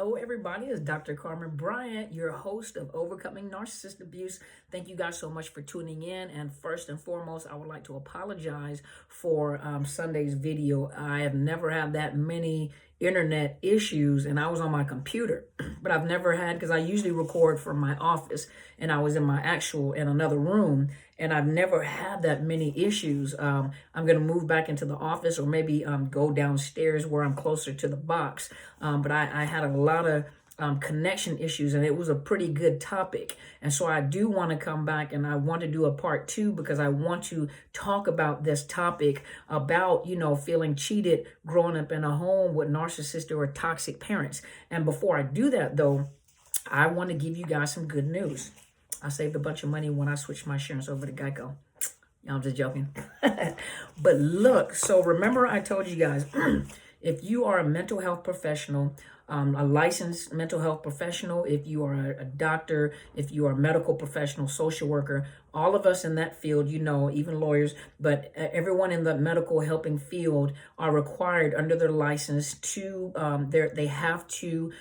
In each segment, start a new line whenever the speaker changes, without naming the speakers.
Hello, everybody. It's Dr. Carmen Bryant, your host of Overcoming Narcissist Abuse. Thank you guys so much for tuning in. And first and foremost, I would like to apologize for Sunday's video. I have never had that many internet issues, and I was on my computer, but I've never had, because I usually record from my office, and I was in another room, and I've never had that many issues. I'm going to move back into the office, or maybe go downstairs where I'm closer to the box. But I had a lot of connection issues, and it was a pretty good topic. And so I do want to come back, and I want to do a part 2, because I want to talk about this topic about, feeling cheated growing up in a home with narcissistic or toxic parents. And before I do that, though, I want to give you guys some good news. I saved a bunch of money when I switched my insurance over to Geico. I'm just joking. But look, so remember I told you guys, if you are a mental health professional, a licensed mental health professional, if you are a doctor, if you are a medical professional, social worker, all of us in that field, even lawyers, but everyone in the medical helping field are required under their license to, they have to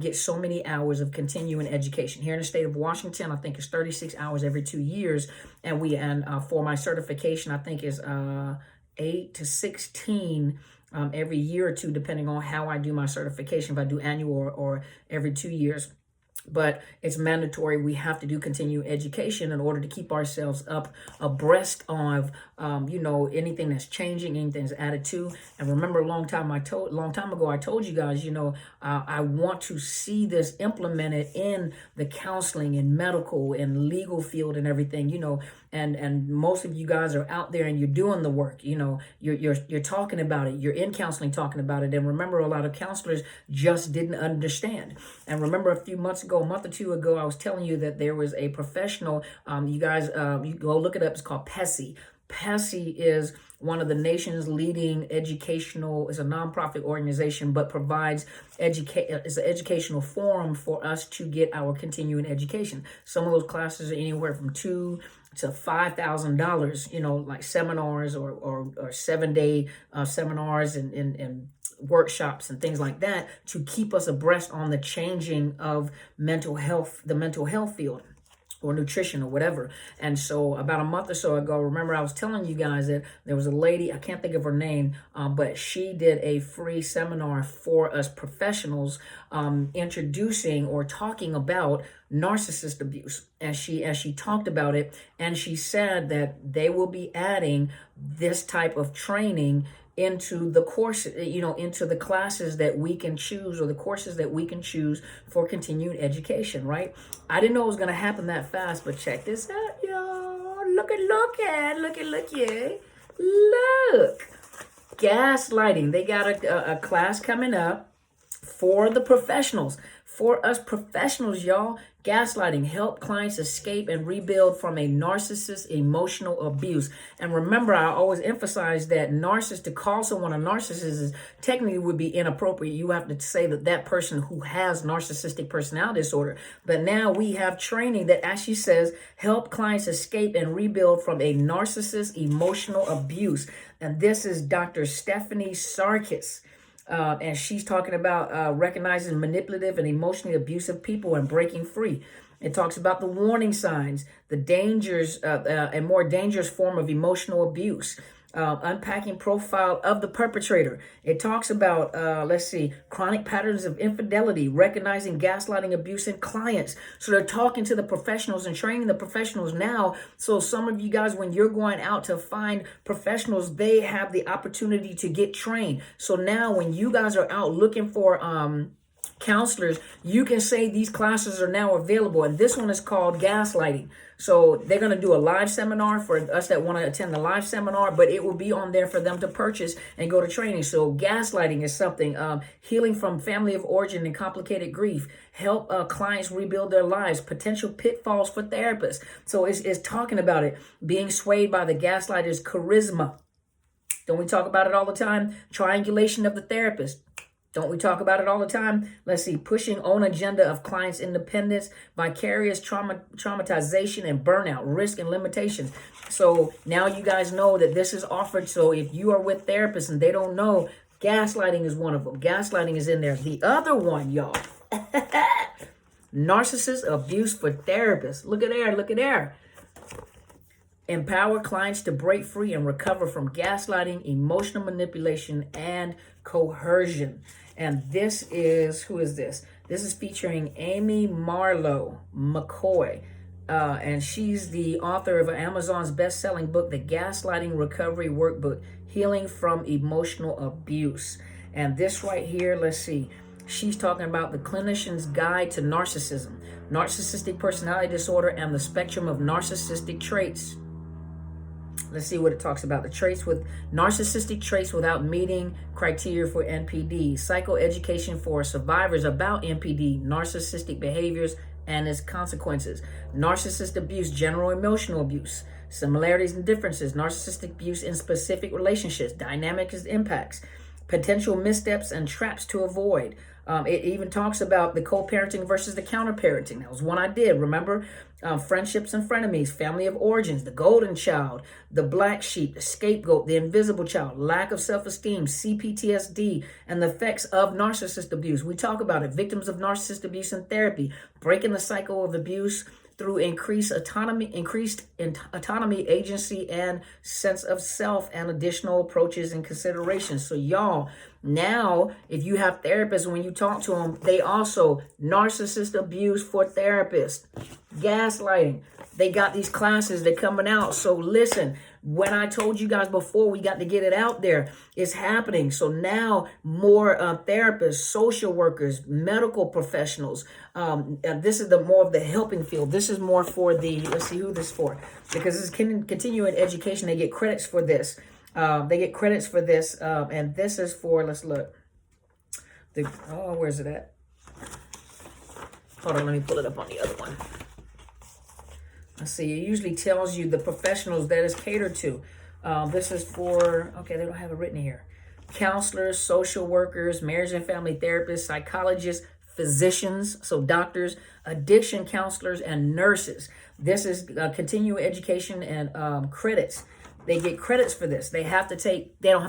get so many hours of continuing education. Here in the state of Washington, I think it's 36 hours every 2 years. And for my certification, I think is 8 to 16 every year or two, depending on how I do my certification, if I do annual or every 2 years. But it's mandatory. We have to do continuing education in order to keep ourselves abreast of, anything that's changing, anything that's added to. And remember, a long time ago, I told you guys, I want to see this implemented in the counseling and medical and legal field and everything, and most of you guys are out there and you're doing the work, you're talking about it. You're in counseling talking about it. And remember, a lot of counselors just didn't understand. And remember, a month or two ago, I was telling you that there was a professional, you guys, you go look it up. It's called PHCSLLC. PHCSLLC is one of the nation's leading it's a nonprofit organization, but provides it's an educational forum for us to get our continuing education. Some of those classes are anywhere from $2,000 to $5,000, like seminars or 7-day seminars and workshops and things like that, to keep us abreast on the changing of the mental health field, or nutrition or whatever. And so about a month or so ago, remember I was telling you guys that there was a lady, I can't think of her name, but she did a free seminar for us professionals, introducing or talking about narcissist abuse. As she talked about it, and she said that they will be adding this type of training into the course, into the classes that we can choose, or the courses that we can choose for continued education, right? I didn't know it was going to happen that fast, but check this out, y'all. Look. Gaslighting. They got a class coming up for the professionals. For us professionals, y'all. Gaslighting, help clients escape and rebuild from a narcissist emotional abuse. And remember, I always emphasize that to call someone a narcissist is technically would be inappropriate. You have to say that person who has narcissistic personality disorder. But now we have training that actually says help clients escape and rebuild from a narcissist emotional abuse. And this is Dr. Stephanie Sarkis. And she's talking about recognizing manipulative and emotionally abusive people and breaking free. It talks about the warning signs, the dangers, a more dangerous form of emotional abuse, unpacking profile of the perpetrator. It talks about, chronic patterns of infidelity, recognizing gaslighting abuse in clients. So they're talking to the professionals and training the professionals now. So some of you guys, when you're going out to find professionals, they have the opportunity to get trained. So now when you guys are out looking for counselors, you can say these classes are now available. And this one is called gaslighting. So they're going to do a live seminar for us that want to attend the live seminar, but it will be on there for them to purchase and go to training. So gaslighting is something, healing from family of origin and complicated grief, help clients rebuild their lives, potential pitfalls for therapists. So it's talking about it, being swayed by the gaslighter's charisma. Don't we talk about it all the time? Triangulation of the therapist. Don't we talk about it all the time? Pushing own agenda of clients' independence, vicarious traumatization and burnout, risk and limitations. So now you guys know that this is offered. So if you are with therapists and they don't know, gaslighting is one of them. Gaslighting is in there. The other one, y'all, Narcissist abuse for therapists. Look at there, look at there. Empower clients to break free and recover from gaslighting, emotional manipulation, and coercion. And this is, who is this? This is featuring Amy Marlowe McCoy. And she's the author of Amazon's best-selling book, The Gaslighting Recovery Workbook, Healing from Emotional Abuse. And this right here, let's see. She's talking about the clinician's guide to narcissism, narcissistic personality disorder, and the spectrum of narcissistic traits. Let's see what it talks about. The traits with narcissistic traits without meeting criteria for NPD, psychoeducation for survivors about NPD, narcissistic behaviors and its consequences, narcissist abuse, general emotional abuse, similarities and differences, narcissistic abuse in specific relationships, dynamics and impacts, potential missteps and traps to avoid. It even talks about the co-parenting versus the counter-parenting. That was one I did. Remember, friendships and frenemies, family of origins, the golden child, the black sheep, the scapegoat, the invisible child, lack of self-esteem, CPTSD, and the effects of narcissist abuse. We talk about it. Victims of narcissist abuse in therapy, breaking the cycle of abuse through increased autonomy, agency, and sense of self, and additional approaches and considerations. So y'all, now, if you have therapists, when you talk to them, they also, narcissist abuse for therapists, gaslighting. They got these classes, they're coming out. So listen, when I told you guys before, we got to get it out there. It's happening. So now more therapists, social workers, medical professionals. This is the more of the helping field. This is more for the, let's see who this is for. Because this is continuing education. They get credits for this. And this is for, let's look. Where's it at? Hold on, let me pull it up on the other one. Let's see, it usually tells you the professionals that it's catered to. This is for, okay, they don't have it written here. Counselors, social workers, marriage and family therapists, psychologists, physicians, so doctors, addiction counselors, and nurses. This is continuing education and credits. They get credits for this. They don't have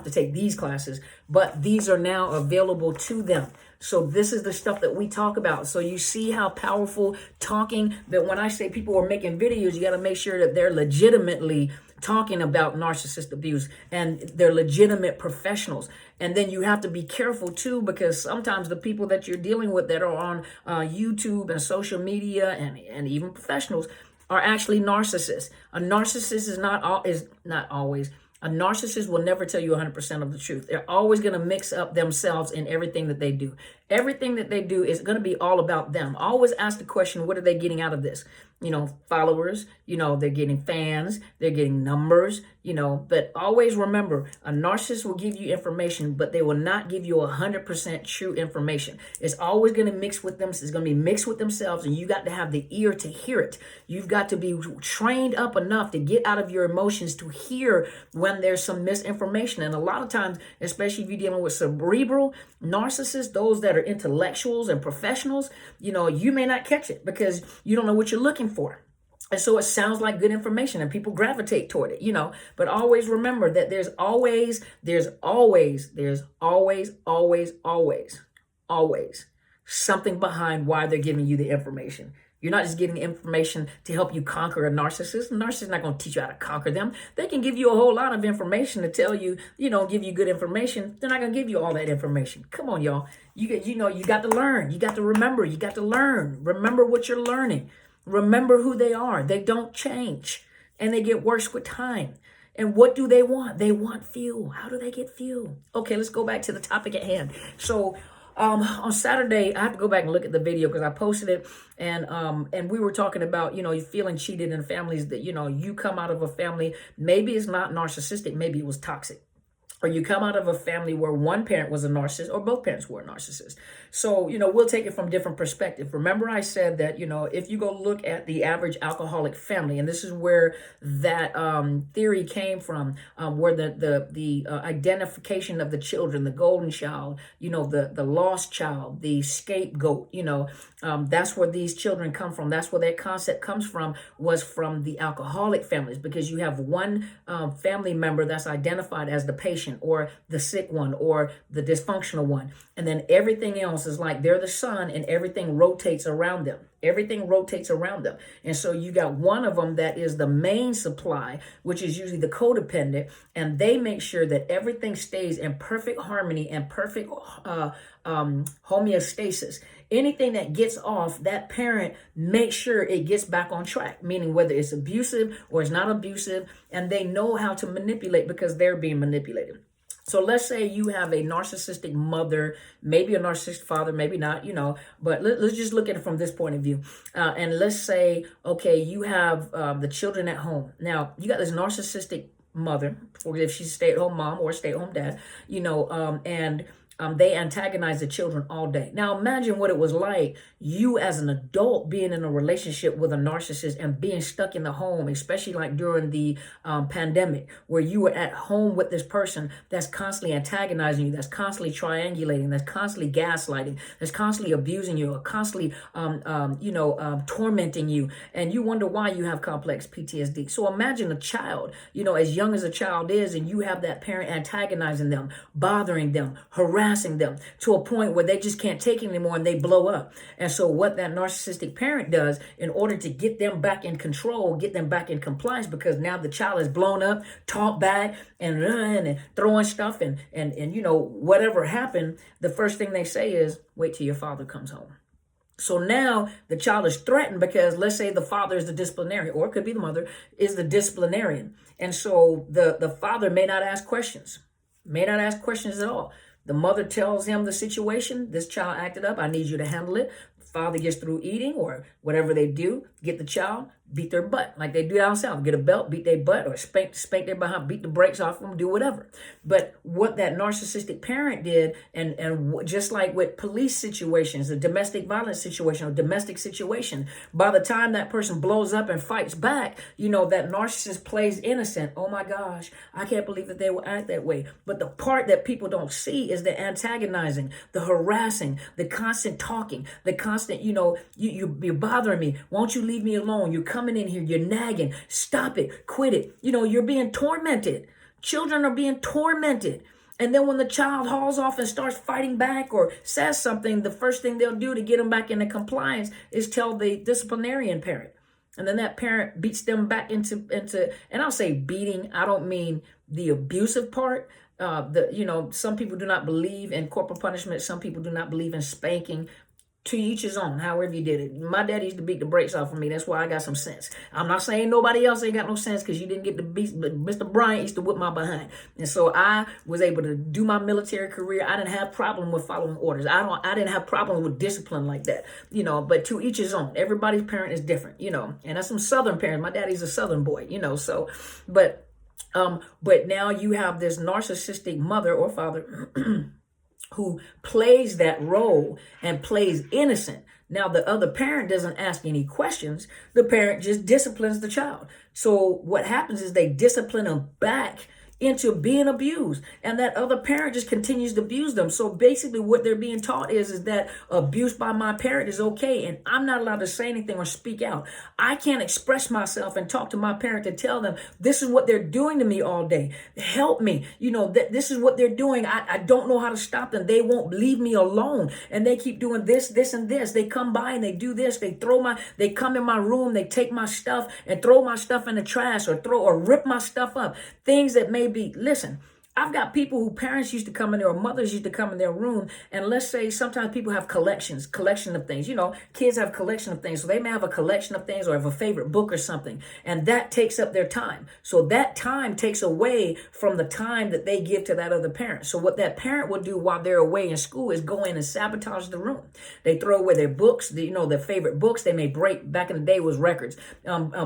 to take these classes, but these are now available to them. So this is the stuff that we talk about. So you see how powerful talking, that when I say people are making videos, you got to make sure that they're legitimately talking about narcissist abuse and they're legitimate professionals. And then you have to be careful too, because sometimes the people that you're dealing with that are on YouTube and social media and even professionals are actually narcissists. A narcissist is not always. A narcissist will never tell you 100% of the truth. They're always going to mix up themselves in everything that they do. Everything that they do is going to be all about them. Always ask the question, what are they getting out of this? Followers, they're getting fans, they're getting numbers, but always remember, a narcissist will give you information, but they will not give you 100% true information. It's always going to mix with them. It's going to be mixed with themselves, and you got to have the ear to hear it. You've got to be trained up enough to get out of your emotions to hear when there's some misinformation. And a lot of times, especially if you're dealing with cerebral narcissists, those that are intellectuals and professionals, you may not catch it because you don't know what you're looking for. And so it sounds like good information and people gravitate toward it, but always remember that there's always something behind why they're giving you the information. You're not just getting information to help you conquer a narcissist. A narcissist is not going to teach you how to conquer them. They can give you a whole lot of information to tell you, give you good information. They're not going to give you all that information. Come on, y'all. You got to learn. You got to remember. You got to learn. Remember what you're learning. Remember who they are. They don't change. And they get worse with time. And what do they want? They want fuel. How do they get fuel? Okay, let's go back to the topic at hand. So on Saturday, I have to go back and look at the video because I posted it, and we were talking about, you feeling cheated in families that, you come out of a family, maybe it's not narcissistic, maybe it was toxic. Or you come out of a family where one parent was a narcissist or both parents were a narcissist. So, we'll take it from different perspective. Remember I said that, if you go look at the average alcoholic family, and this is where that theory came from, where the identification of the children, the golden child, the lost child, the scapegoat, that's where these children come from. That's where that concept comes from, was from the alcoholic families, because you have one family member that's identified as the patient. patient or the sick one or the dysfunctional one. And then everything else is like they're the sun and everything rotates around them. Everything rotates around them. And so you got one of them that is the main supply, which is usually the codependent, and they make sure that everything stays in perfect harmony and perfect homeostasis. Anything that gets off, that parent makes sure it gets back on track, meaning whether it's abusive or it's not abusive, and they know how to manipulate because they're being manipulated. So let's say you have a narcissistic mother, maybe a narcissistic father, maybe not, but let's just look at it from this point of view. And let's say, okay, you have the children at home. Now, you got this narcissistic mother, or if she's a stay-at-home mom or a stay-at-home dad, and they antagonize the children all day. Now, imagine what it was like, you as an adult being in a relationship with a narcissist and being stuck in the home, especially like during the pandemic, where you were at home with this person that's constantly antagonizing you, that's constantly triangulating, that's constantly gaslighting, that's constantly abusing you, or constantly, tormenting you. And you wonder why you have complex PTSD. So imagine a child, as young as a child is, and you have that parent antagonizing them, bothering them, harassing them to a point where they just can't take it anymore and they blow up. And so what that narcissistic parent does in order to get them back in control, get them back in compliance, because now the child is blown up, talk back and throwing stuff and whatever happened, the first thing they say is, wait till your father comes home. So now the child is threatened because let's say the father is the disciplinarian, or it could be the mother is the disciplinarian. And so the father may not ask questions at all. The mother tells him the situation. This child acted up. I need you to handle it. The father gets through eating or whatever they do, get the child, beat their butt like they do down south. Get a belt, beat their butt, or spank their behind, beat the brakes off them, do whatever. But what that narcissistic parent did, and just like with police situations, a domestic violence situation or domestic situation, by the time that person blows up and fights back, that narcissist plays innocent. Oh my gosh, I can't believe that they will act that way. But the part that people don't see is the antagonizing, the harassing, the constant talking, the constant, you're bothering me. Won't you leave me alone? You're coming in here, you're nagging. Stop it, quit it. You're being tormented. Children are being tormented. And then when the child hauls off and starts fighting back or says something, the first thing they'll do to get them back into compliance is tell the disciplinarian parent. And then that parent beats them back into, and I'll say beating, I don't mean the abusive part. Some people do not believe in corporal punishment. Some people do not believe in spanking. To each his own, however you did it. My daddy used to beat the brakes off of me. That's why I got some sense. I'm not saying nobody else ain't got no sense because you didn't get the beat, but Mr. Bryant used to whip my behind. And so I was able to do my military career. I didn't have problem with following orders. I didn't have problem with discipline like that, but to each his own. Everybody's parent is different, and that's some Southern parents. My daddy's a Southern boy, but now you have this narcissistic mother or father who plays that role and plays innocent. Now, the other parent doesn't ask any questions. The parent just disciplines the child. So what happens is they discipline them back into being abused, and that other parent just continues to abuse them. So basically what they're being taught is that abuse by my parent is okay, and I'm not allowed to say anything or speak out. I can't express myself and talk to my parent to tell them this is what they're doing to me all day. Help me. This is what they're doing. I don't know how to stop them. They won't leave me alone, and they keep doing this, and this. They come by and they do this. They come in my room, they take my stuff and throw my stuff in the trash or rip my stuff up. Things that may be, listen, I've got people who parents used to come in there or mothers used to come in their room, and let's say sometimes people have collection of things. Kids have collection of things. So they may have a collection of things or have a favorite book or something, and that takes up their time. So that time takes away from the time that they give to that other parent. So what that parent will do while they're away in school is go in and sabotage the room. They throw away their books, their favorite books. They may break, back in the day it was records,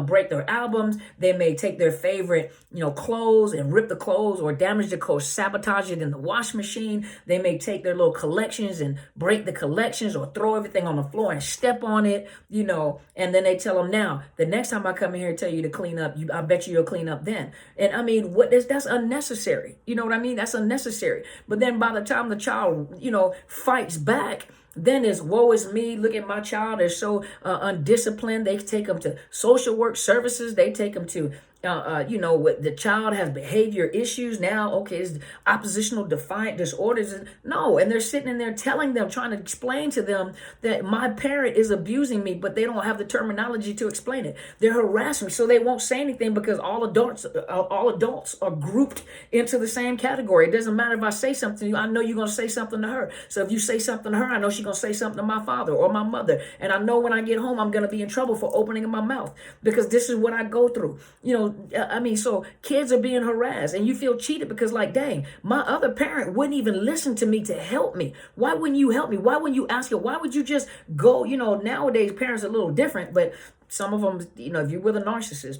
break their albums. They may take their favorite, clothes and rip the clothes or damage the clothes, sabotage it in the wash machine. They may take their little collections and break the collections or throw everything on the floor and step on it, and then they tell them, now, the next time I come in here and tell you to clean up, I bet you'll clean up then. And I mean, that's unnecessary. You know what I mean? That's unnecessary. But then by the time the child, fights back, then it's woe is me. Look at my child. They're so undisciplined. They take them to social work services. They take them to what the child has behavior issues now. Okay, it's oppositional defiant disorders. No, and they're sitting in there telling them, trying to explain to them that my parent is abusing me, but they don't have the terminology to explain it. They're harassing me, so they won't say anything because all adults are grouped into the same category. It doesn't matter if I say something to you, I know you're gonna say something to her. So if you say something to her, I know she's gonna say something to my father or my mother, and I know when I get home I'm gonna be in trouble for opening my mouth because this is what I go through. So kids are being harassed and you feel cheated because like, dang, my other parent wouldn't even listen to me to help me. Why wouldn't you help me? Why wouldn't you ask her? Why would you just go? Nowadays parents are a little different, but some of them, if you're with a narcissist,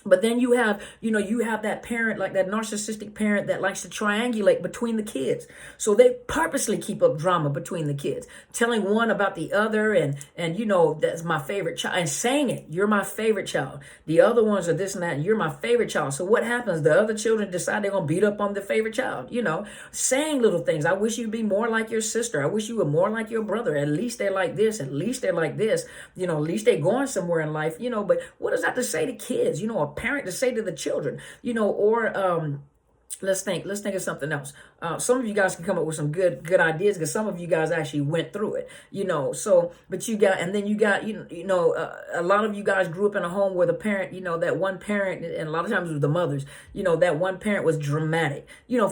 but then you have that parent, like that narcissistic parent that likes to triangulate between the kids. So they purposely keep up drama between the kids, telling one about the other and that's my favorite child and saying it, you're my favorite child. The other ones are this and that, and you're my favorite child. So what happens? The other children decide they're going to beat up on their favorite child, saying little things. I wish you'd be more like your sister. I wish you were more like your brother. At least they're like this. At least they're like this. At least they're going somewhere in life, but what does that to say to kids? A parent to say to the children, let's think of something else. Some of you guys can come up with some good ideas because some of you guys actually went through it, but a lot of you guys grew up in a home where the parent, that one parent, and a lot of times it was the mothers, that one parent was dramatic.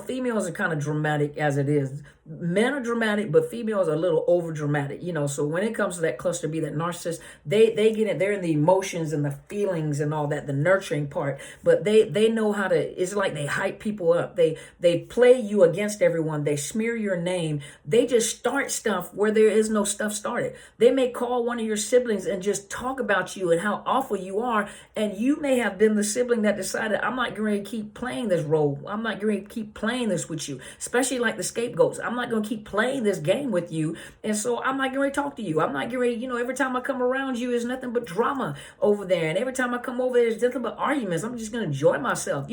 Females are kind of dramatic as it is. Men are dramatic, but females are a little over dramatic, so when it comes to that cluster B, that narcissist, they get it. They're in the emotions and the feelings and all that, the nurturing part, but they know how to, it's like they hype people up. They play you against everyone. They smear your name. They just start stuff where there is no stuff started. They may call one of your siblings and just talk about you and how awful you are. And you may have been the sibling that decided, I'm not going to keep playing this role. I'm not going to keep playing this with you, especially like the scapegoats. I'm not going to keep playing this game with you. And so I'm not going to talk to you. I'm not going to, every time I come around you, it's nothing but drama over there. And every time I come over there, it's nothing but arguments. I'm just going to enjoy myself,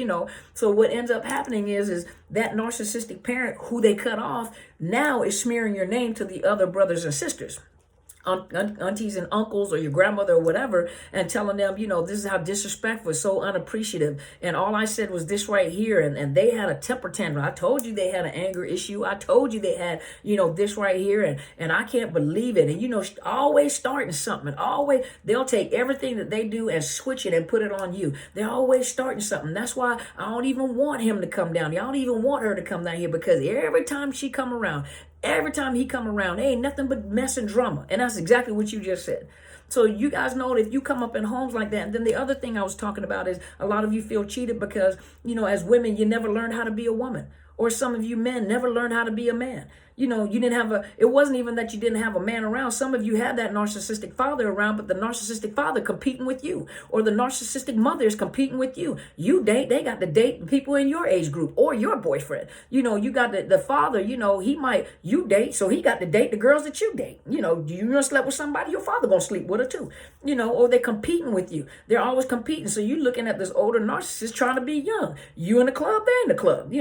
So what ends up happening is that narcissistic parent who they cut off now is smearing your name to the other brothers and sisters, aunties and uncles or your grandmother or whatever, and telling them, this is how disrespectful, so unappreciative. And all I said was this right here. And they had a temper tantrum. I told you they had an anger issue. I told you they had, this right here. And I can't believe it. And, always starting something. Always, they'll take everything that they do and switch it and put it on you. They're always starting something. That's why I don't even want him to come down here. I don't even want her to come down here because every time she come around, every time he come around, ain't nothing but mess and drama. And that's exactly what you just said. So you guys know that if you come up in homes like that, and then the other thing I was talking about is a lot of you feel cheated because, as women, you never learned how to be a woman. Or some of you men never learned how to be a man. You didn't have it wasn't even that you didn't have a man around. Some of you had that narcissistic father around, but the narcissistic father competing with you, or the narcissistic mother is competing with you. They got to date people in your age group or your boyfriend. You got the father, you date, so he got to date the girls that you date. Do you slept with somebody, your father gonna sleep with her too. Or they're competing with you. They're always competing. So you're looking at this older narcissist trying to be young. You in the club, they're in the club.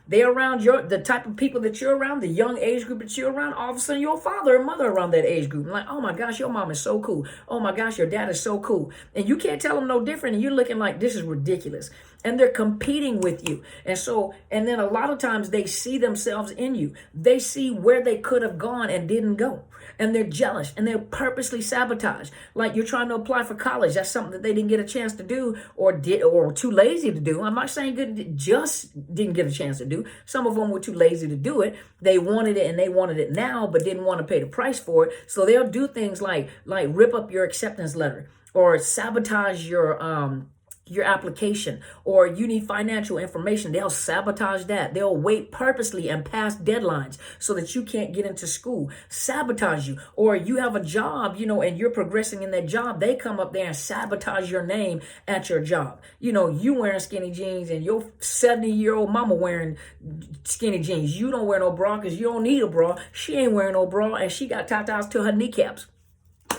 They're around the type of people that you're around, the young age group that you're around. All of a sudden your father and mother around that age group. Like, oh my gosh, your mom is so cool. Oh my gosh, your dad is so cool. And you can't tell them no different. And you're looking like, this is ridiculous. And they're competing with you. And then a lot of times they see themselves in you. They see where they could have gone and didn't go. And they're jealous and they're purposely sabotage. Like you're trying to apply for college. That's something that they didn't get a chance to do or too lazy to do. I'm not saying just didn't get a chance to do. Some of them were too lazy to do it. They wanted it and they wanted it now, but didn't want to pay the price for it. So they'll do things like rip up your acceptance letter or sabotage your application, or you need financial information. They'll sabotage that. They'll wait purposely and pass deadlines so that you can't get into school, sabotage you. Or you have a job, and you're progressing in that job. They come up there and sabotage your name at your job. You wearing skinny jeans and your 70-year-old mama wearing skinny jeans. You don't wear no bra because you don't need a bra. She ain't wearing no bra and she got tatas to her kneecaps.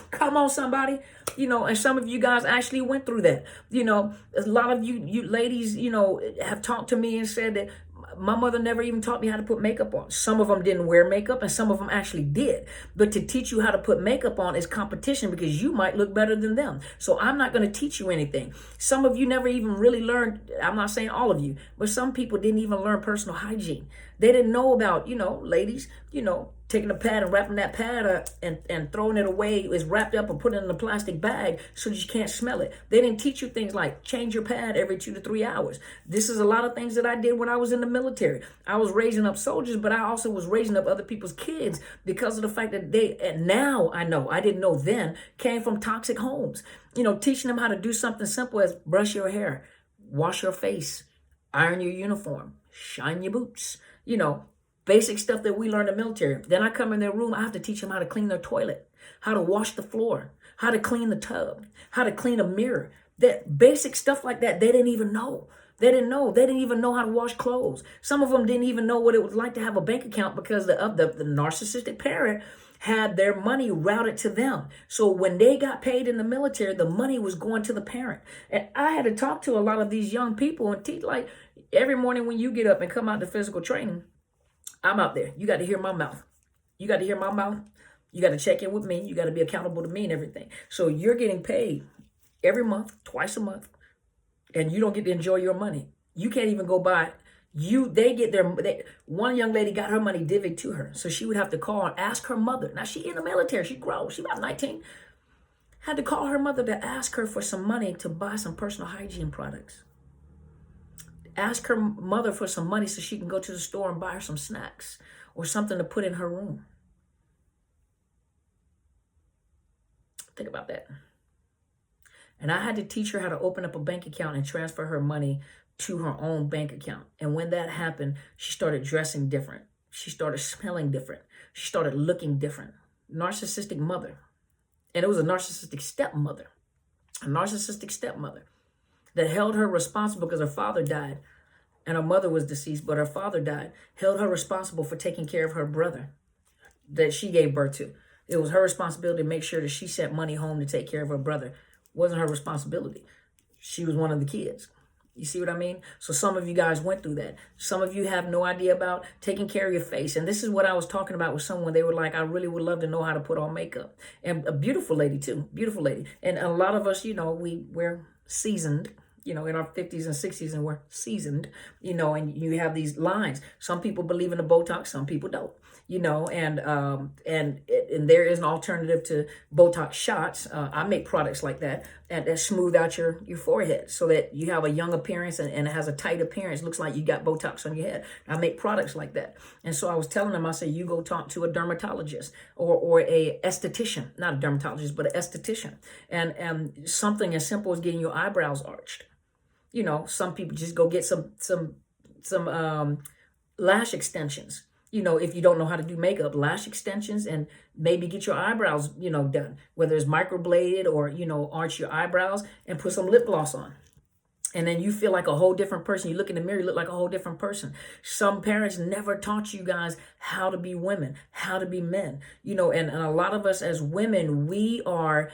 Come on, somebody. And some of you guys actually went through that. A lot of you ladies, have talked to me and said that My mother never even taught me how to put makeup on. Some of them didn't wear makeup and some of them actually did. But to teach you how to put makeup on is competition because you might look better than them. So I'm not going to teach you anything. Some of you never even really learned, I'm not saying all of you, but some people didn't even learn personal hygiene. They didn't know about, ladies, taking a pad and wrapping that pad up and throwing it away is wrapped up and put it in a plastic bag so that you can't smell it. They didn't teach you things like change your pad every 2 to 3 hours. This is a lot of things that I did when I was in the military. I was raising up soldiers, but I also was raising up other people's kids because of the fact that and now I know, I didn't know then, came from toxic homes. Teaching them how to do something simple as brush your hair, wash your face, iron your uniform, shine your boots, basic stuff that we learned in the military. Then I come in their room, I have to teach them how to clean their toilet, how to wash the floor, how to clean the tub, how to clean a mirror. That basic stuff like that, they didn't even know. They didn't know. They didn't even know how to wash clothes. Some of them didn't even know what it was like to have a bank account because the narcissistic parent had their money routed to them. So when they got paid in the military, the money was going to the parent. And I had to talk to a lot of these young people and teach, like, every morning when you get up and come out to physical training, I'm out there. You got to hear my mouth. You got to hear my mouth. You got to check in with me. You got to be accountable to me and everything. So you're getting paid every month, twice a month, and you don't get to enjoy your money. You can't even go buy. One young lady got her money divvied to her. So she would have to call and ask her mother. Now she in the military. She grows. She about 19. Had to call her mother to ask her for some money to buy some personal hygiene products. Ask her mother for some money so she can go to the store and buy her some snacks or something to put in her room. Think about that. And I had to teach her how to open up a bank account and transfer her money to her own bank account. And when that happened, she started dressing different. She started smelling different. She started looking different. Narcissistic mother. And it was a narcissistic stepmother. A narcissistic stepmother that held her responsible because her father died and her mother was deceased, but her father died, held her responsible for taking care of her brother that she gave birth to. It was her responsibility to make sure that she sent money home to take care of her brother. It wasn't her responsibility. She was one of the kids. You see what I mean? So some of you guys went through that. Some of you have no idea about taking care of your face. And this is what I was talking about with someone. They were like, I really would love to know how to put on makeup. And a beautiful lady too. Beautiful lady. And a lot of us, we're seasoned, in our 50s and 60s, and we're seasoned, and you have these lines. Some people believe in the Botox, some people don't, and there is an alternative to Botox shots. I make products like that and that smooth out your forehead so that you have a young appearance and it has a tight appearance. Looks like you got Botox on your head. I make products like that. And so I was telling them, I said, you go talk to a dermatologist or a esthetician, not a dermatologist, but an esthetician. And something as simple as getting your eyebrows arched. Some people just go get some lash extensions. If you don't know how to do makeup, lash extensions, and maybe get your eyebrows, done, whether it's microbladed or, arch your eyebrows and put some lip gloss on. And then you feel like a whole different person. You look in the mirror, you look like a whole different person. Some parents never taught you guys how to be women, how to be men, and a lot of us as women, we are,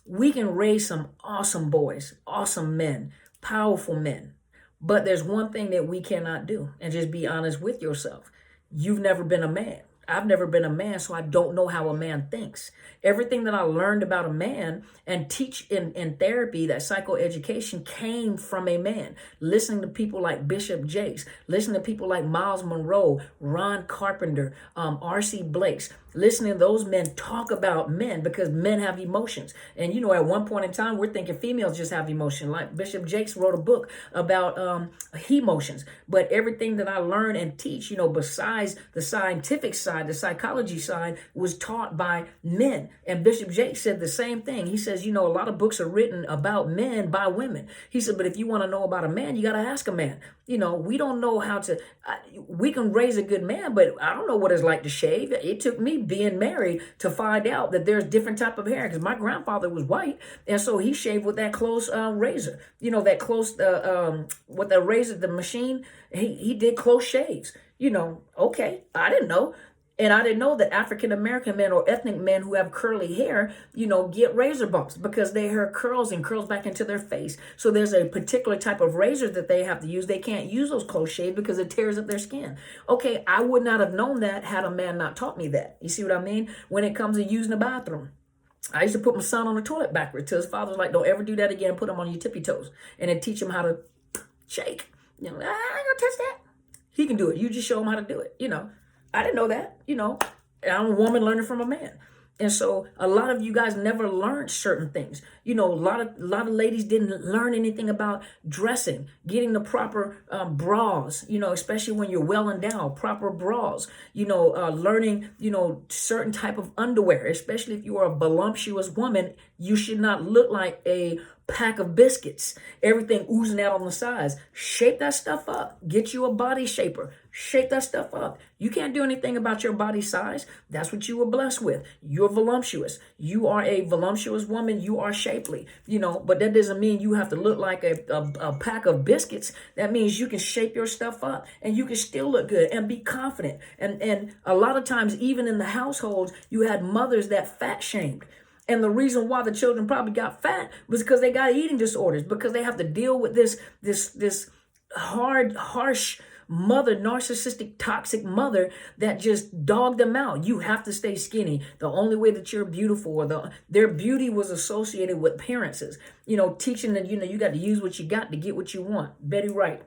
we can raise some awesome boys, awesome men, powerful men. But there's one thing that we cannot do, and just be honest with yourself. You've never been a man. I've never been a man, so I don't know how a man thinks. Everything that I learned about a man and teach in therapy, that psychoeducation, came from a man. Listening to people like Bishop Jakes, listening to people like Miles Monroe, Ron Carpenter, R.C. Blakes, listening to those men talk about men, because men have emotions. And at one point in time, we're thinking females just have emotion. Like Bishop Jakes wrote a book about emotions. But everything that I learn and teach, besides the scientific side, the psychology side, was taught by men. And Bishop Jakes said the same thing. He says, a lot of books are written about men by women. He said, but if you want to know about a man, you got to ask a man. We don't know how to, we can raise a good man, but I don't know what it's like to shave. It took me being married to find out that there's different type of hair, because my grandfather was white, and so he shaved with that close razor. That close with the razor, the machine. He did close shaves. Okay, I didn't know. And I didn't know that African American men or ethnic men who have curly hair, get razor bumps because their hair curls and curls back into their face. So there's a particular type of razor that they have to use. They can't use those close shaves because it tears up their skin. Okay, I would not have known that had a man not taught me that. You see what I mean? When it comes to using the bathroom. I used to put my son on the toilet backwards till his father was like, don't ever do that again. Put him on your tippy toes. And then teach him how to shake. I ain't gonna touch that. He can do it. You just show him how to do it. I didn't know that, I'm a woman learning from a man. And so a lot of you guys never learned certain things. A lot of ladies didn't learn anything about dressing, getting the proper bras, especially when you're well endowed, proper bras, learning, certain type of underwear, especially if you are a voluptuous woman. You should not look like a pack of biscuits, everything oozing out on the sides. Shape that stuff up. Get you a body shaper. Shape that stuff up. You can't do anything about your body size. That's what you were blessed with. You're voluptuous. You are a voluptuous woman. You are shapely, but that doesn't mean you have to look like a pack of biscuits. That means you can shape your stuff up and you can still look good and be confident. And a lot of times, even in the households, you had mothers that fat shamed. And the reason why the children probably got fat was because they got eating disorders, because they have to deal with this harsh mother, narcissistic, toxic mother that just dogged them out. You have to stay skinny. The only way that you're beautiful, or their beauty was associated with appearances. Teaching that, you got to use what you got to get what you want. Betty Wright.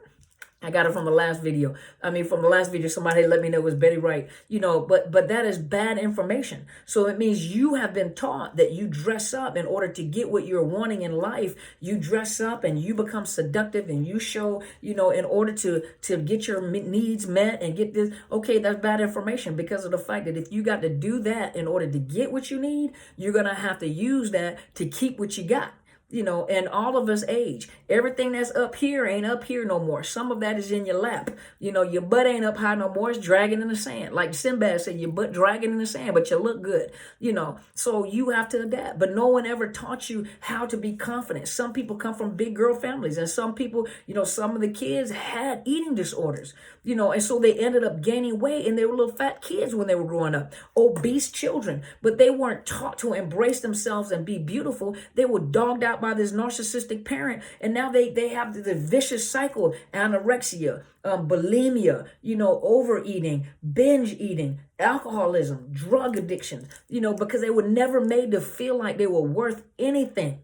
I got it from the last video. From the last video, somebody let me know it was Betty Wright. But that is bad information. So it means you have been taught that you dress up in order to get what you're wanting in life. You dress up and you become seductive and you show, in order to get your needs met and get this. Okay, that's bad information, because of the fact that if you got to do that in order to get what you need, you're going to have to use that to keep what you got. And all of us age. Everything that's up here ain't up here no more. Some of that is in your lap. Your butt ain't up high no more. It's dragging in the sand. Like Sinbad said, your butt dragging in the sand, but you look good. So you have to adapt. But no one ever taught you how to be confident. Some people come from big girl families, and some people, some of the kids had eating disorders, and so they ended up gaining weight, and they were little fat kids when they were growing up, obese children, but they weren't taught to embrace themselves and be beautiful. They were dogged out by this narcissistic parent, and now they have the vicious cycle: anorexia, bulimia, overeating, binge eating, alcoholism, drug addiction, because they were never made to feel like they were worth anything.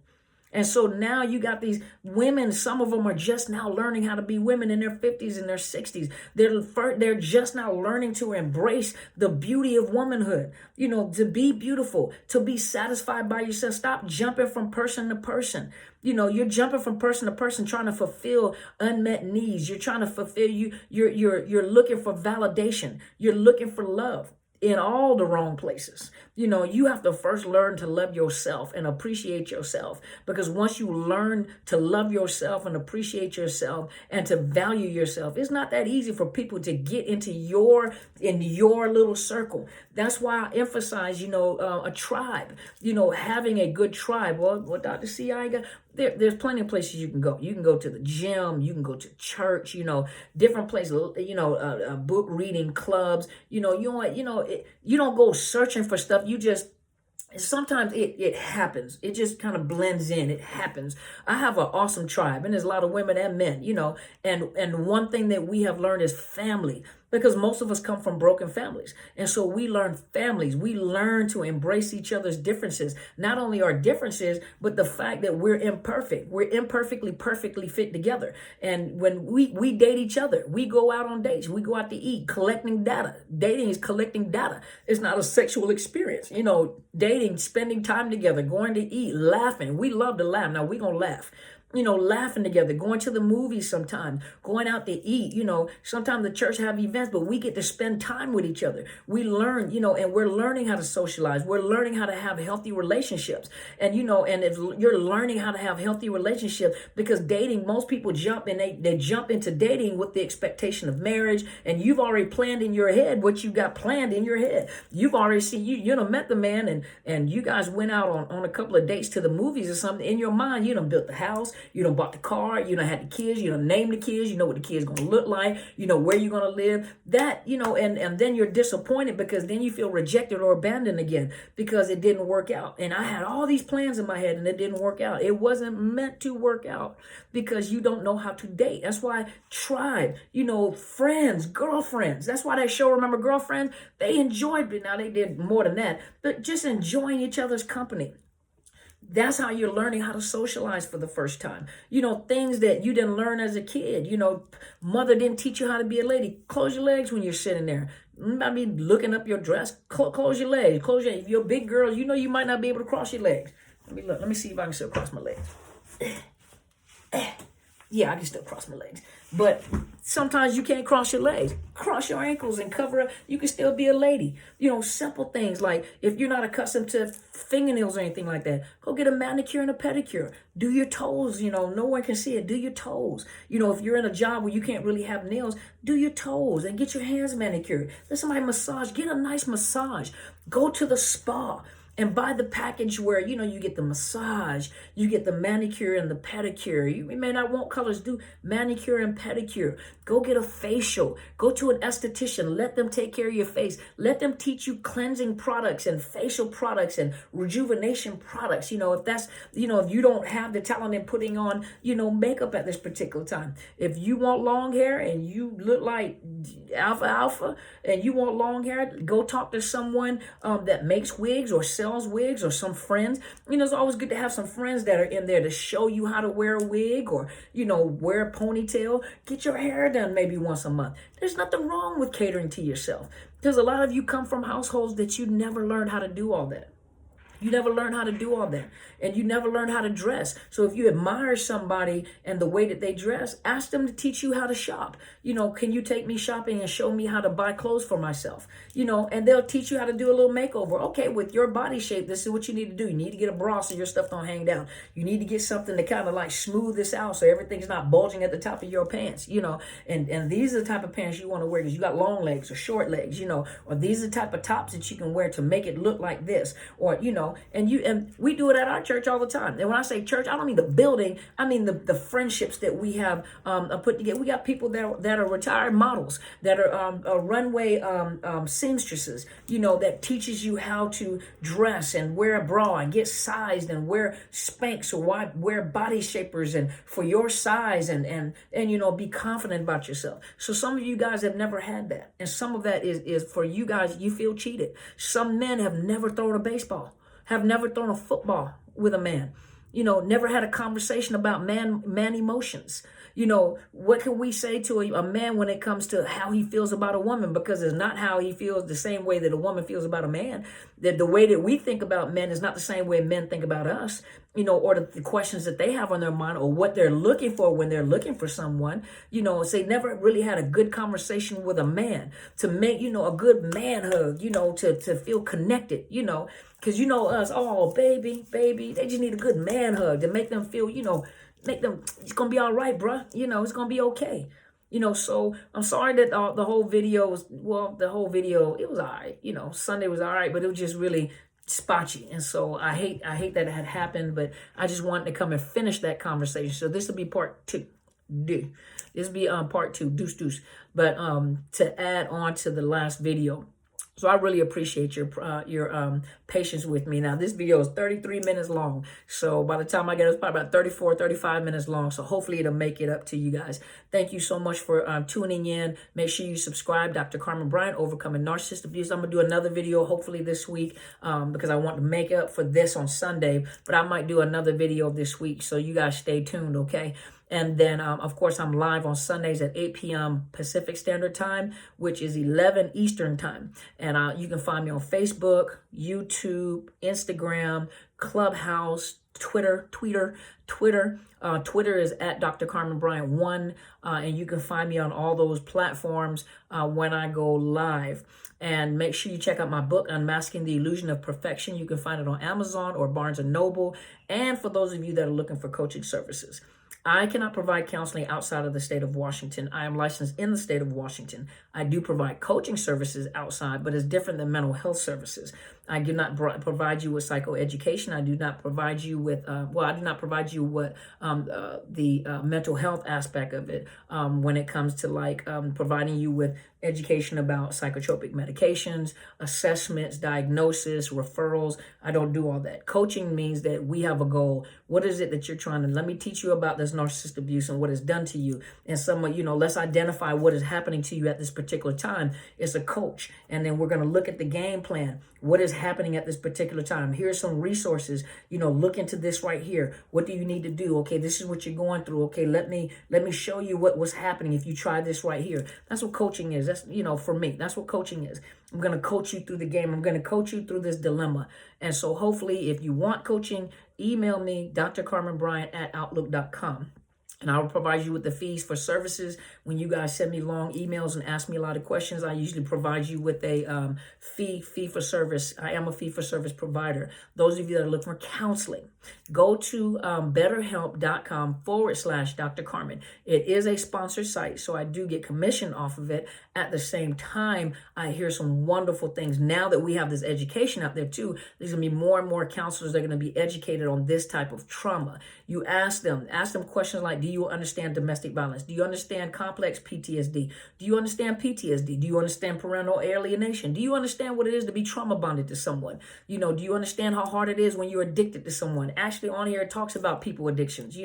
And so now you got these women, some of them are just now learning how to be women in their 50s and their 60s. They're just now learning to embrace the beauty of womanhood, to be beautiful, to be satisfied by yourself. Stop jumping from person to person. You're jumping from person to person trying to fulfill unmet needs. You're trying to fulfill you're looking for validation. You're looking for love in all the wrong places. You have to first learn to love yourself and appreciate yourself, because once you learn to love yourself and appreciate yourself and to value yourself, it's not that easy for people to get into your little circle. That's why I emphasize, a tribe, having a good tribe. Well, Dr. C, there's plenty of places you can go. You can go to the gym, you can go to church, different places, book reading clubs, you don't go searching for stuff. Sometimes it happens. It just kind of blends in. It happens. I have an awesome tribe, and there's a lot of women and men, and one thing that we have learned is family. Because most of us come from broken families. And so we learn families. We learn to embrace each other's differences. Not only our differences, but the fact that we're imperfect. We're imperfectly, perfectly fit together. And when we date each other, we go out on dates. We go out to eat, collecting data. Dating is collecting data. It's not a sexual experience. Dating, spending time together, going to eat, laughing. We love to laugh. Now, we're going to laugh. Laughing together, going to the movies sometimes, going out to eat, sometimes the church have events, but we get to spend time with each other. We learn, and we're learning how to socialize. We're learning how to have healthy relationships. And, and if you're learning how to have healthy relationships, because dating, most people jump and they jump into dating with the expectation of marriage. And you've already planned in your head what you got planned in your head. You've already seen, met the man and you guys went out on a couple of dates to the movies or something. In your mind, you done built the house. You done bought the car. You done had the kids. You done named the kids. You know what the kids going to look like. You know where you're going to live. That, and then you're disappointed because then you feel rejected or abandoned again because it didn't work out. And I had all these plans in my head and it didn't work out. It wasn't meant to work out because you don't know how to date. That's why tribe, friends, girlfriends. That's why that show, Remember Girlfriends, they enjoyed it. Now they did more than that, but just enjoying each other's company. That's how you're learning how to socialize for the first time. Things that you didn't learn as a kid. Mother didn't teach you how to be a lady. Close your legs when you're sitting there. You might be looking up your dress. Close your legs. If you're a big girl, you might not be able to cross your legs. Let me see if I can still cross my legs. Yeah, I can still cross my legs. But sometimes you can't cross your legs. Cross your ankles and cover up. You can still be a lady. Simple things like if you're not accustomed to fingernails or anything like that, go get a manicure and a pedicure. Do your toes. No one can see it. Do your toes. If you're in a job where you can't really have nails, do your toes and get your hands manicured. Let somebody massage. Get a nice massage. Go to the spa. And buy the package where, you get the massage, you get the manicure and the pedicure. You may not want colors, do manicure and pedicure. Go get a facial. Go to an esthetician. Let them take care of your face. Let them teach you cleansing products and facial products and rejuvenation products. If that's, if you don't have the talent in putting on, makeup at this particular time. If you want long hair and you look like alpha and you want long hair, go talk to someone that makes wigs or sells wigs or some friends. It's always good to have some friends that are in there to show you how to wear a wig or, wear a ponytail. Get your hair done maybe once a month. There's nothing wrong with catering to yourself because a lot of you come from households that you never learned how to do all that. You never learned how to do all that. And you never learned how to dress. So if you admire somebody and the way that they dress, ask them to teach you how to shop. Can you take me shopping and show me how to buy clothes for myself? And they'll teach you how to do a little makeover. Okay, with your body shape, this is what you need to do. You need to get a bra so your stuff don't hang down. You need to get something to kind of like smooth this out so everything's not bulging at the top of your pants, And these are the type of pants you want to wear because you got long legs or short legs, or these are the type of tops that you can wear to make it look like this. Or, and we do it at our church all the time. And when I say church, I don't mean the building. I mean the friendships that we have put together. We got people that are retired models, that are runway seamstresses, that teaches you how to dress and wear a bra and get sized and wear Spanx or wear body shapers and for your size and be confident about yourself. So some of you guys have never had that. And some of that is for you guys, you feel cheated. Some men have never thrown a baseball, have never thrown a football with a man, never had a conversation about man emotions. What can we say to a man when it comes to how he feels about a woman? Because it's not how he feels the same way that a woman feels about a man. That the way that we think about men is not the same way men think about us, or the questions that they have on their mind or what they're looking for when they're looking for someone, so they never really had a good conversation with a man to make, a good man hug, to feel connected, because us, oh, baby, they just need a good man hug to make them feel, make them, it's going to be all right, bruh. It's going to be okay. So I'm sorry that the whole video it was all right. Sunday was all right, but it was just really spotty. And so I hate that it had happened, but I just wanted to come and finish that conversation. So this will be part 2. This will be part 2, deuce. But to add on to the last video. So I really appreciate your patience with me. Now, this video is 33 minutes long. So by the time I get it, it's probably about 34, 35 minutes long. So hopefully it'll make it up to you guys. Thank you so much for tuning in. Make sure you subscribe. Dr. Carmen Bryant, Overcoming Narcissist Abuse. I'm going to do another video hopefully this week because I want to make up for this on Sunday. But I might do another video this week. So you guys stay tuned, okay? And then, of course, I'm live on Sundays at 8 p.m. Pacific Standard Time, which is 11 Eastern Time. And you can find me on Facebook, YouTube, Instagram, Clubhouse, Twitter. Twitter is at Dr. Carmen Bryant 1. And you can find me on all those platforms when I go live. And make sure you check out my book, Unmasking the Illusion of Perfection. You can find it on Amazon or Barnes & Noble. And for those of you that are looking for coaching services. I cannot provide counseling outside of the state of Washington. I am licensed in the state of Washington. I do provide coaching services outside, but it's different than mental health services. I do not provide you with psychoeducation. I do not provide you with, I do not provide you with the mental health aspect of it when it comes to like providing you with education about psychotropic medications, assessments, diagnosis, referrals. I don't do all that. Coaching means that we have a goal. What is it that you're trying to, let me teach you about this narcissistic abuse and what it's done to you. And someone, let's identify what is happening to you at this particular time. It's a coach. And then we're going to look at the game plan. What is happening at this particular time? Here's some resources, look into this right here. What do you need to do? Okay, this is what you're going through. Okay, let me show you what was happening if you try this right here. That's what coaching is. That's, for me, that's what coaching is. I'm going to coach you through the game. I'm going to coach you through this dilemma. And so hopefully if you want coaching, email me, drcarmenbryant@outlook.com. And I will provide you with the fees for services. When you guys send me long emails and ask me a lot of questions, I usually provide you with a fee for service. I am a fee for service provider. Those of you that are looking for counseling, go to betterhelp.com/Dr. Carmen. It is a sponsored site, so I do get commission off of it. At the same time, I hear some wonderful things. Now that we have this education out there too, there's going to be more and more counselors that are going to be educated on this type of trauma. You ask them questions like, do you understand domestic violence? Do you understand complex PTSD? Do you understand PTSD? Do you understand parental alienation? Do you understand what it is to be trauma bonded to someone? Do you understand how hard it is when you're addicted to someone? Actually, on here, it talks about people addictions,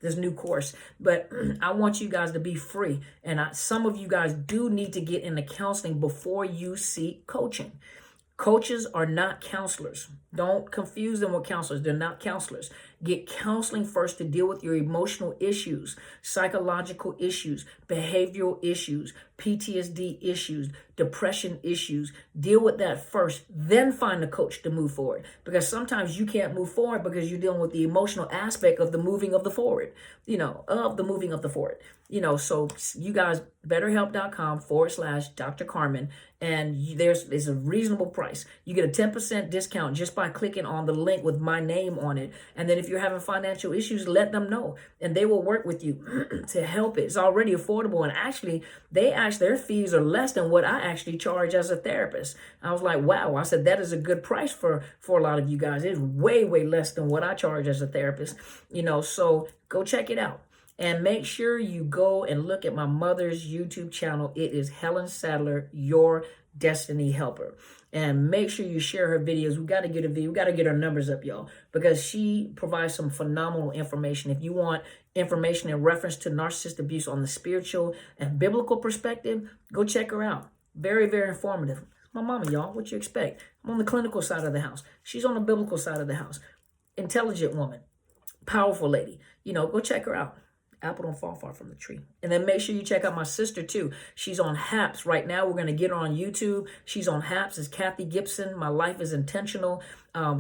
this new course. But I want you guys to be free. And some of you guys do need to get into counseling before you seek coaching. Coaches are not counselors. Don't confuse them with counselors. They're not counselors. Get counseling first to deal with your emotional issues, psychological issues, behavioral issues, PTSD issues, depression issues. Deal with that first, then find a coach to move forward. Because sometimes you can't move forward because you're dealing with the emotional aspect of the moving of the forward, so you guys, betterhelp.com/Dr. Carmen. And there's a reasonable price. You get a 10% discount just by clicking on the link with my name on it. And then if you're having financial issues, let them know. And they will work with you to help it. It's already affordable. And actually, their fees are less than what I actually charge as a therapist. I was like, wow. I said, that is a good price for a lot of you guys. It's way, way less than what I charge as a therapist. So go check it out. And make sure you go and look at my mother's YouTube channel. It is Helen Sadler, Your Destiny Helper. And make sure you share her videos. We got to get a video. We got to get her numbers up, y'all, because she provides some phenomenal information. If you want information in reference to narcissist abuse on the spiritual and biblical perspective, go check her out. Very, very informative. My mama, y'all. What you expect? I'm on the clinical side of the house. She's on the biblical side of the house. Intelligent woman. Powerful lady. Go check her out. Apple don't fall far from the tree. And then make sure you check out my sister too. She's on HAPS. Right now, we're going to get her on YouTube. She's on HAPS. It's Kathy Gibson. My Life is Intentional.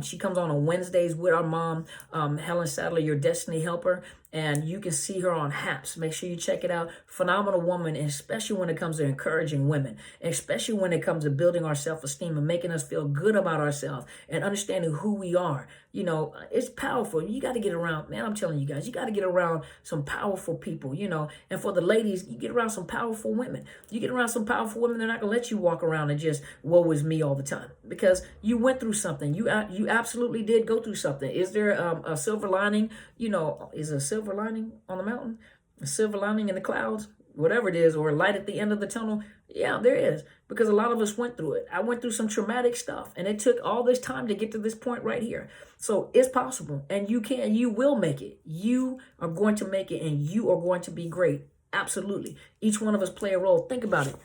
She comes on Wednesdays with our mom, Helen Sadler, Your Destiny Helper. And you can see her on HAPS. Make sure you check it out. Phenomenal woman, and especially when it comes to encouraging women, especially when it comes to building our self-esteem and making us feel good about ourselves and understanding who we are. It's powerful. You got to get around, man, I'm telling you guys, you got to get around some powerful people, and for the ladies, you get around some powerful women. You get around some powerful women, they're not going to let you walk around and just, woe is me all the time, because you went through something. You absolutely did go through something. Is there a silver lining? Is a silver lining on the mountain? A silver lining in the clouds? Whatever it is, or a light at the end of the tunnel? Yeah, there is, because a lot of us went through it. I went through some traumatic stuff, and it took all this time to get to this point right here. So it's possible, and you will make it. You are going to make it, and you are going to be great. Absolutely. Each one of us play a role. Think about it.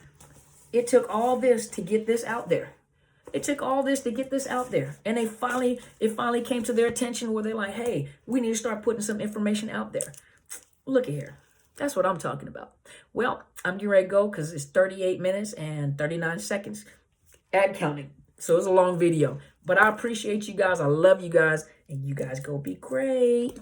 It took all this to get this out there. It took all this to get this out there. And it finally came to their attention where they're like, hey, we need to start putting some information out there. Look at here. That's what I'm talking about. Well, I'm getting ready to go because it's 38 minutes and 39 seconds and counting. So it's a long video. But I appreciate you guys. I love you guys. And you guys go be great.